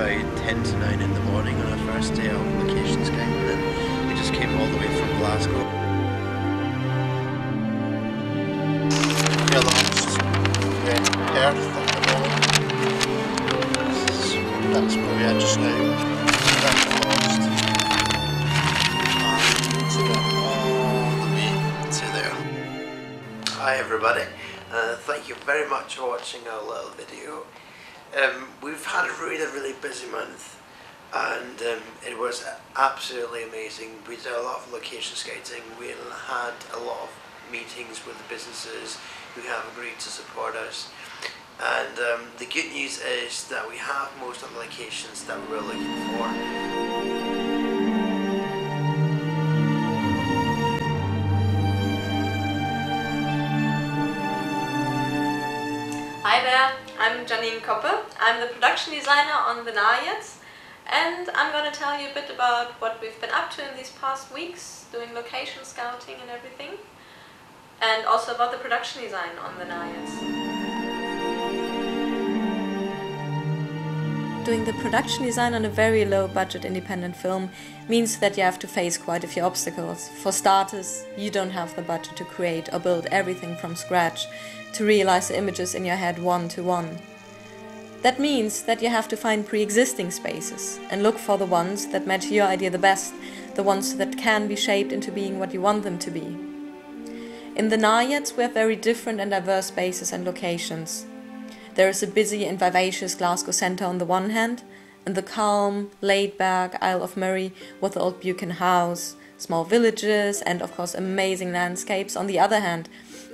about 10 to 9 in the morning on our first day of location scouting, and then we just came all the way from Glasgow. Feel lost in Perth at the moment. That's where we are just now. That's lost. And to get all the way to there. Hi everybody. Thank you very much for watching our little video. We've had a really busy month, and it was absolutely amazing. We did a lot of location scouting. We had a lot of meetings with the businesses who have agreed to support us, and the good news is that we have most of the locations that we were looking for. Hi there, I'm Janine Koppe. I'm the production designer on the Naiads, and I'm going to tell you a bit about what we've been up to in these past weeks, doing location scouting and everything, and also about the production design on the Naiads. Doing the production design on a very low budget independent film means that you have to face quite a few obstacles. For starters, you don't have the budget to create or build everything from scratch, to realize the images in your head one to one. That means that you have to find pre-existing spaces and look for the ones that match your idea the best, the ones that can be shaped into being what you want them to be. In the Naiads we have very different and diverse spaces and locations. There is a busy and vivacious Glasgow centre on the one hand, and the calm, laid-back Isle of Murray with the old Buchan House, small villages and of course amazing landscapes on the other hand,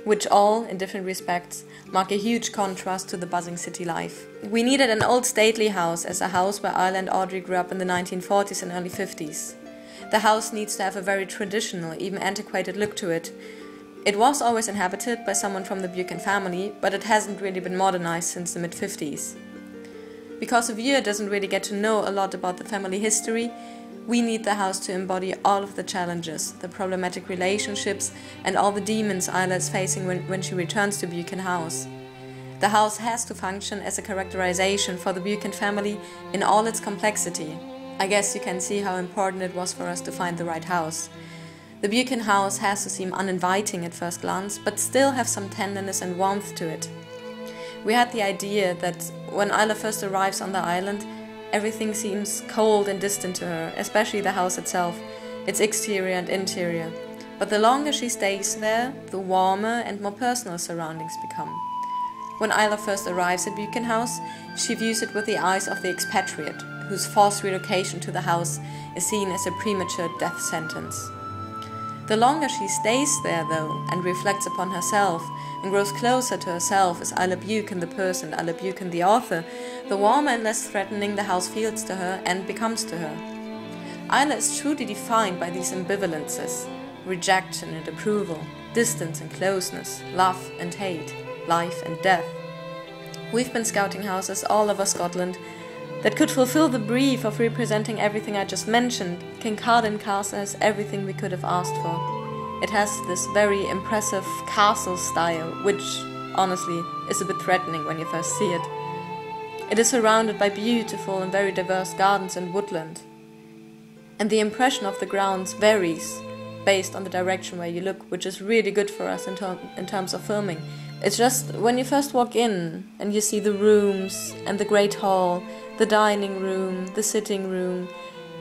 which all, in different respects, mark a huge contrast to the buzzing city life. We needed an old stately house as a house where Isla and Audrey grew up in the 1940s and early 50s. The house needs to have a very traditional, even antiquated look to it. It was always inhabited by someone from the Buchan family, but it hasn't really been modernized since the mid-50s. Because a viewer doesn't really get to know a lot about the family history, we need the house to embody all of the challenges, the problematic relationships and all the demons Isla is facing when she returns to Buchan House. The house has to function as a characterization for the Buchan family in all its complexity. I guess you can see how important it was for us to find the right house. The Buchan House has to seem uninviting at first glance, but still have some tenderness and warmth to it. We had the idea that when Isla first arrives on the island, everything seems cold and distant to her, especially the house itself, its exterior and interior. But the longer she stays there, the warmer and more personal surroundings become. When Isla first arrives at Buchan House, she views it with the eyes of the expatriate, whose forced relocation to the house is seen as a premature death sentence. The longer she stays there, though, and reflects upon herself, and grows closer to herself as Isla Buchan the person, Isla Buchan the author, the warmer and less threatening the house feels to her and becomes to her. Isla is truly defined by these ambivalences: rejection and approval, distance and closeness, love and hate, life and death. We've been scouting houses all over Scotland that could fulfill the brief of representing everything I just mentioned. Kincardine Castle has everything we could have asked for. It has this very impressive castle style, which, honestly, is a bit threatening when you first see it. It is surrounded by beautiful and very diverse gardens and woodland. And the impression of the grounds varies based on the direction where you look, which is really good for us in terms of filming. It's just when you first walk in and you see the rooms and the great hall, the dining room, the sitting room,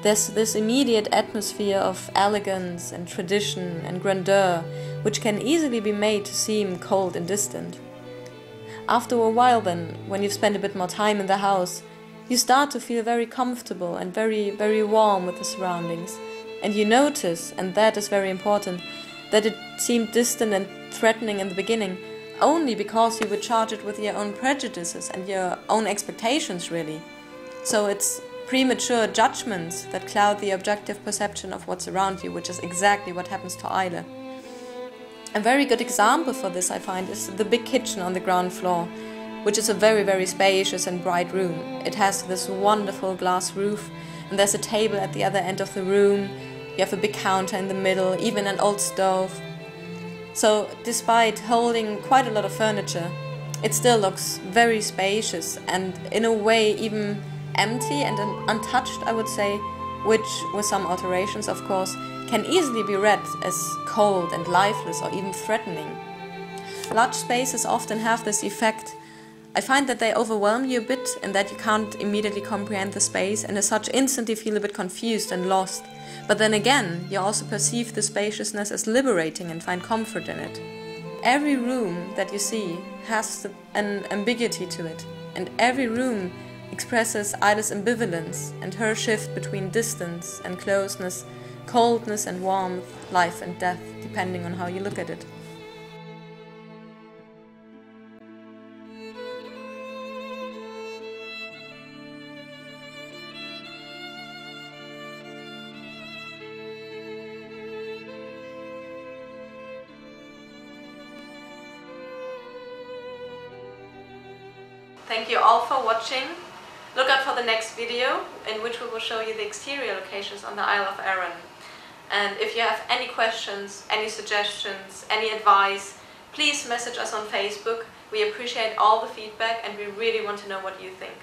there's this immediate atmosphere of elegance and tradition and grandeur, which can easily be made to seem cold and distant. After a while then, when you've spent a bit more time in the house, you start to feel very comfortable and very warm with the surroundings. And you notice, and that is very important, that it seemed distant and threatening in the beginning, only because you would charge it with your own prejudices and your own expectations, really. So it's premature judgments that cloud the objective perception of what's around you, which is exactly what happens to Isla. A very good example for this, I find, is the big kitchen on the ground floor, which is a very spacious and bright room. It has this wonderful glass roof, and there's a table at the other end of the room. You have a big counter in the middle, even an old stove. So, despite holding quite a lot of furniture, it still looks very spacious and, in a way, even empty and untouched, I would say, which, with some alterations of course, can easily be read as cold and lifeless or even threatening. Large spaces often have this effect. I find that they overwhelm you a bit and that you can't immediately comprehend the space and as such instantly feel a bit confused and lost. But then again, you also perceive the spaciousness as liberating and find comfort in it. Every room that you see has an ambiguity to it, and every room expresses Ida's ambivalence and her shift between distance and closeness, coldness and warmth, life and death, depending on how you look at it. Thank you all for watching. Look out for the next video in which we will show you the exterior locations on the Isle of Arran. And if you have any questions, any suggestions, any advice, please message us on Facebook. We appreciate all the feedback and we really want to know what you think.